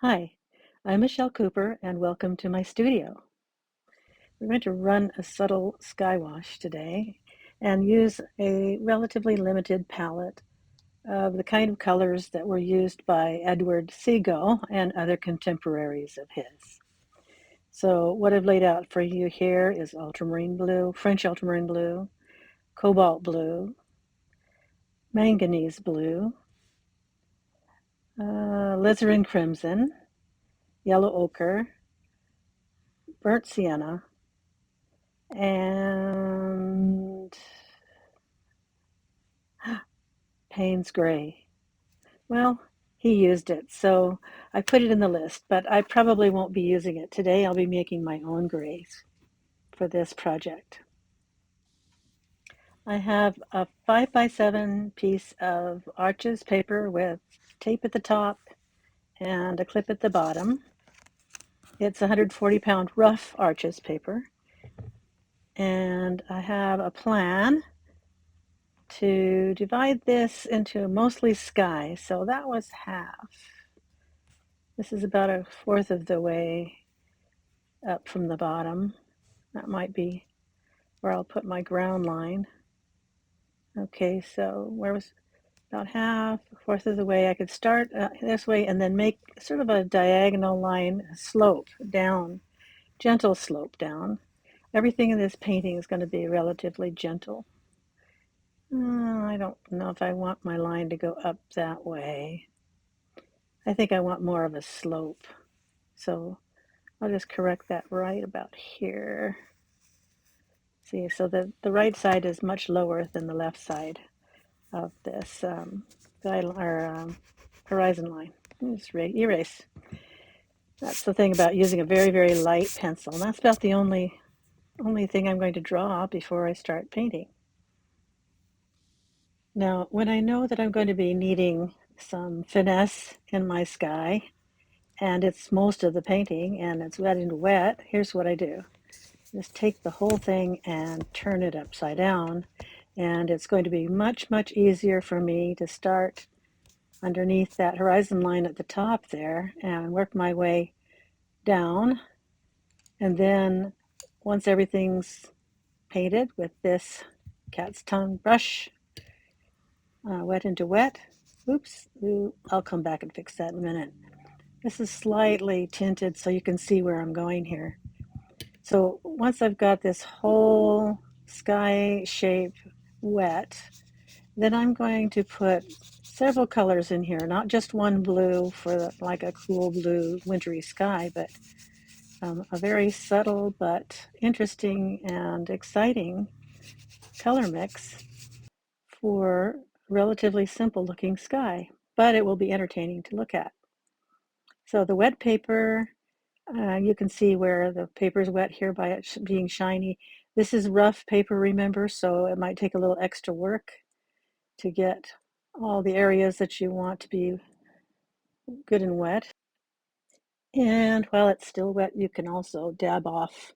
Hi, I'm Michelle Cooper and welcome to my studio. We're going to run a subtle sky wash today and use a relatively limited palette of the kind of colors that were used by Edward Seago and other contemporaries of his. So what I've laid out for you here is ultramarine blue, French ultramarine blue, cobalt blue, manganese blue, alizarin crimson, yellow ochre, burnt sienna, and Payne's gray. Well, he used it, so I put it in the list, but I probably won't be using it today. I'll be making my own grays for this project. I have a 5x7 piece of Arches paper with tape at the top and a clip at the bottom. It's 140-pound rough Arches paper. And I have a plan to divide this into mostly sky, so that was half. This is about a fourth of the way up from the bottom. That might be where I'll put my ground line. Okay, so where was about half, a fourth of the way. I could start this way and then make sort of a diagonal line slope down, gentle slope down. Everything in this painting is going to be relatively gentle. I don't know if I want my line to go up that way. I think I want more of a slope. So I'll just correct that right about here. See, so the right side is much lower than the left side of this horizon line. Just erase. That's the thing about using a very, very light pencil. And that's about the only thing I'm going to draw before I start painting. Now, when I know that I'm going to be needing some finesse in my sky, and it's most of the painting, and it's wet and wet, here's what I do. Just take the whole thing and turn it upside down, and it's going to be much, much easier for me to start underneath that horizon line at the top there and work my way down. And then once everything's painted with this cat's tongue brush, wet into wet, oops, I'll come back and fix that in a minute. This is slightly tinted so you can see where I'm going here. So once I've got this whole sky shape wet, then I'm going to put several colors in here, not just one blue for like a cool blue wintry sky, but a very subtle but interesting and exciting color mix for a relatively simple looking sky, but it will be entertaining to look at. So the wet paper, you can see where the paper is wet here by it being shiny. This is rough paper, remember, so it might take a little extra work to get all the areas that you want to be good and wet. And while it's still wet, you can also dab off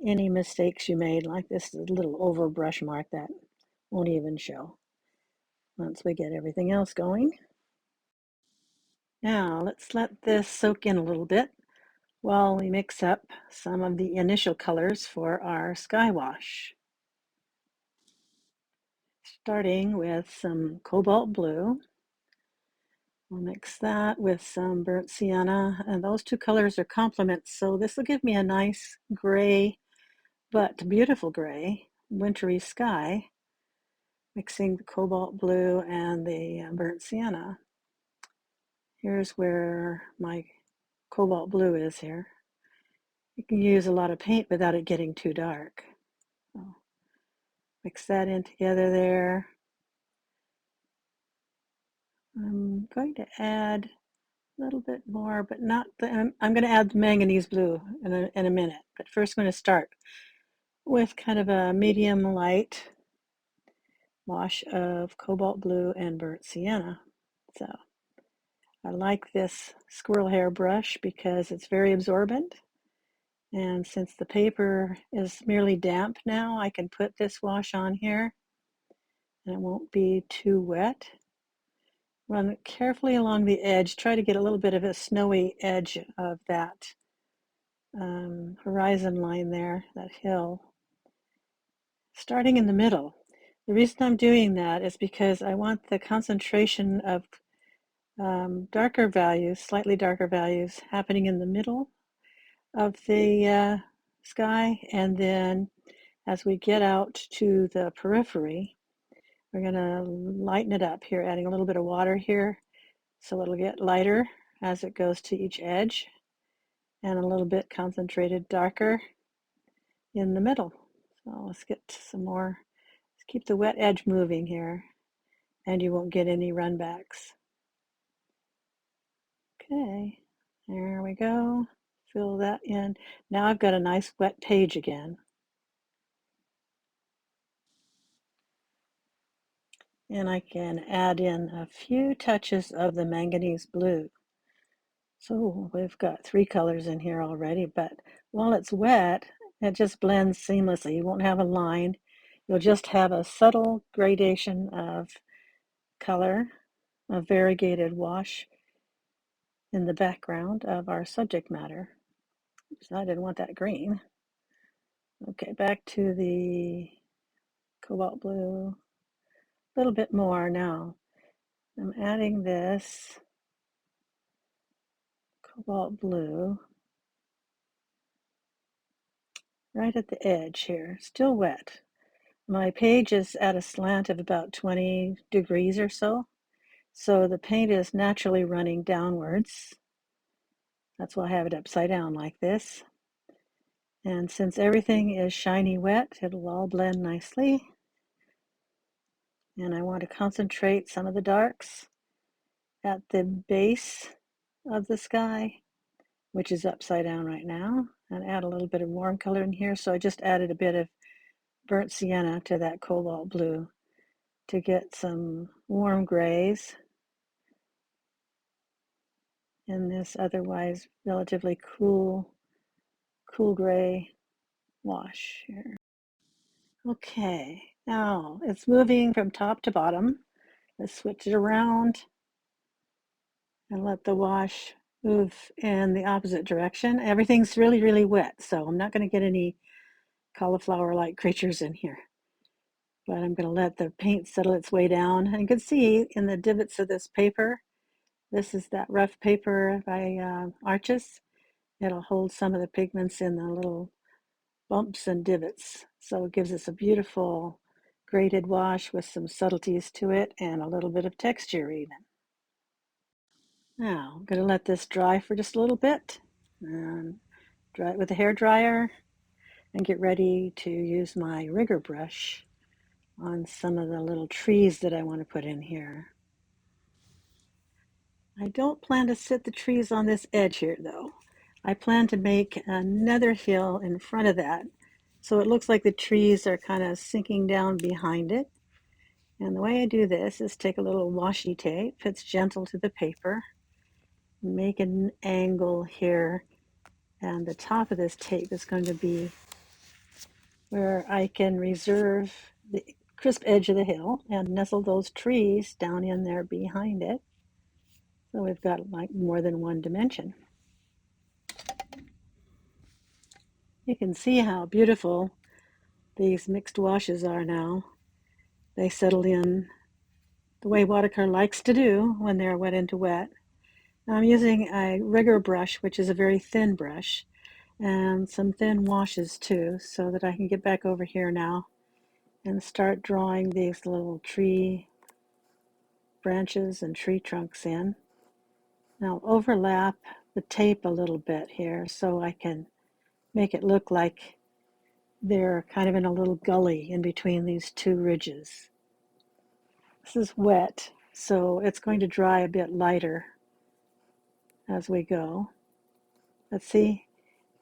any mistakes you made, like this little over brush mark that won't even show once we get everything else going. Now let's let this soak in a little bit while we mix up some of the initial colors for our sky wash. Starting with some cobalt blue. We'll mix that with some burnt sienna, and those two colors are complements, so this will give me a nice gray, but beautiful gray, wintry sky, mixing the cobalt blue and the burnt sienna. Here's where my cobalt blue is here. You can use a lot of paint without it getting too dark. So mix that in together there. I'm going to add a little bit more, but not the, I'm going to add the manganese blue in a minute. But first I'm going to start with kind of a medium light wash of cobalt blue and burnt sienna. So I like this squirrel hair brush because it's very absorbent. And since the paper is merely damp now, I can put this wash on here and it won't be too wet Run it carefully along the edge. Try to get a little bit of a snowy edge of that horizon line there, that hill. Starting in the middle. The reason I'm doing that is because I want the concentration of darker values, slightly darker values, happening in the middle of the sky, and then as we get out to the periphery, we're going to lighten it up here, adding a little bit of water here so it'll get lighter as it goes to each edge, and a little bit concentrated darker in the middle. So let's get some more, let's keep the wet edge moving here, and you won't get any runbacks. Okay, there we go. Fill that in. Now I've got a nice wet page again. And I can add in a few touches of the manganese blue. So we've got 3 colors in here already, but while it's wet, it just blends seamlessly. You won't have a line. You'll just have a subtle gradation of color, a variegated wash in the background of our subject matter. Oops, I didn't want that green. Okay, back to the cobalt blue. A little bit more now. I'm adding this cobalt blue right at the edge here, still wet. My page is at a slant of about 20 degrees or so, so the paint is naturally running downwards. That's why I have it upside down like this. And since everything is shiny wet, it'll all blend nicely. And I want to concentrate some of the darks at the base of the sky, which is upside down right now, and add a little bit of warm color in here. So I just added a bit of burnt sienna to that cobalt blue to get some warm grays in this otherwise relatively cool gray wash here. Okay, now it's moving from top to bottom. Let's switch it around and let the wash move in the opposite direction. Everything's really, really wet, so I'm not going to get any cauliflower-like creatures in here. But I'm going to let the paint settle its way down. And you can see in the divots of this paper, this is that rough paper by Arches. It'll hold some of the pigments in the little bumps and divots. So it gives us a beautiful graded wash with some subtleties to it and a little bit of texture even. Now I'm going to let this dry for just a little bit and dry it with a hair dryer and get ready to use my rigger brush on some of the little trees that I want to put in here. I don't plan to sit the trees on this edge here though. I plan to make another hill in front of that so it looks like the trees are kind of sinking down behind it. And the way I do this is take a little washi tape, it's gentle to the paper, make an angle here, and the top of this tape is going to be where I can reserve the crisp edge of the hill and nestle those trees down in there behind it. So we've got like more than one dimension. You can see how beautiful these mixed washes are now. They settle in the way watercolor likes to do when they're wet into wet. Now I'm using a rigger brush, which is a very thin brush, and some thin washes too, so that I can get back over here now and start drawing these little tree branches and tree trunks in. Now overlap the tape a little bit here so I can make it look like they're kind of in a little gully in between these two ridges. This is wet, so it's going to dry a bit lighter as we go. Let's see,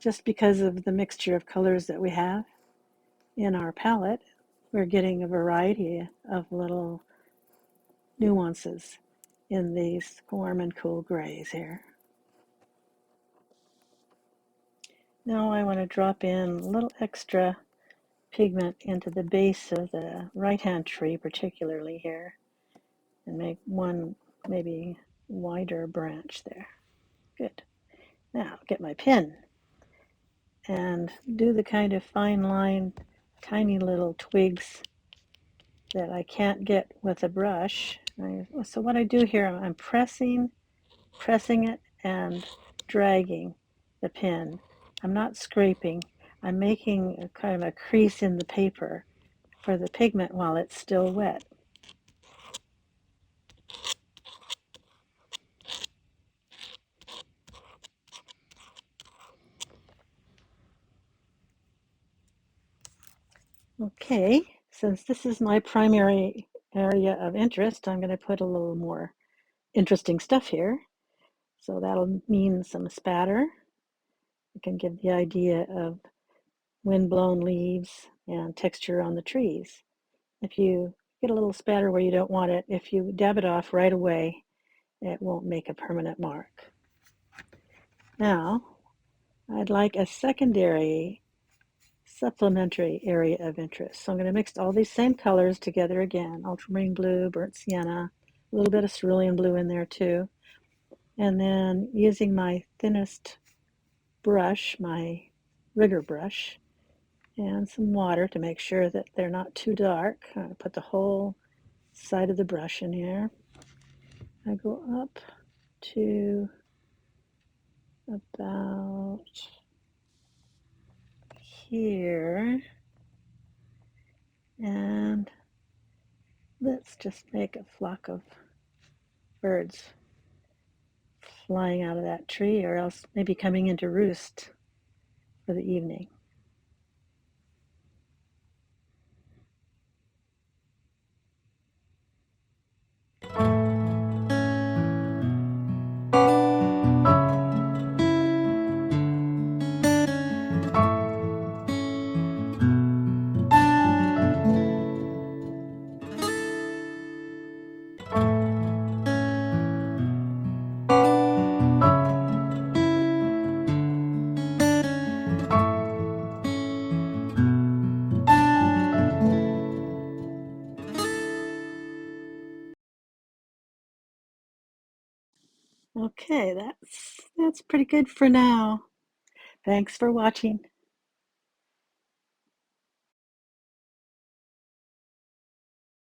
just because of the mixture of colors that we have in our palette, we're getting a variety of little nuances in these warm and cool grays here. Now I want to drop in a little extra pigment into the base of the right-hand tree, particularly here, and make one maybe wider branch there. Good. Now get my pen and do the kind of fine line, tiny little twigs that I can't get with a brush. So what I do here, I'm pressing it and dragging the pen. I'm not scraping. I'm making a kind of a crease in the paper for the pigment while it's still wet. Okay, since this is my primary area of interest, I'm going to put a little more interesting stuff here. So that'll mean some spatter. I can give the idea of wind-blown leaves and texture on the trees. If you get a little spatter where you don't want it, if you dab it off right away, it won't make a permanent mark. Now, I'd like a secondary supplementary area of interest. So I'm going to mix all these same colors together again, ultramarine blue, burnt sienna, a little bit of cerulean blue in there too. And then using my thinnest brush, my rigger brush, and some water to make sure that they're not too dark. I put the whole side of the brush in here. I go up to about here, and let's just make a flock of birds flying out of that tree, or else maybe coming into roost for the evening. Okay, that's pretty good for now. Thanks for watching.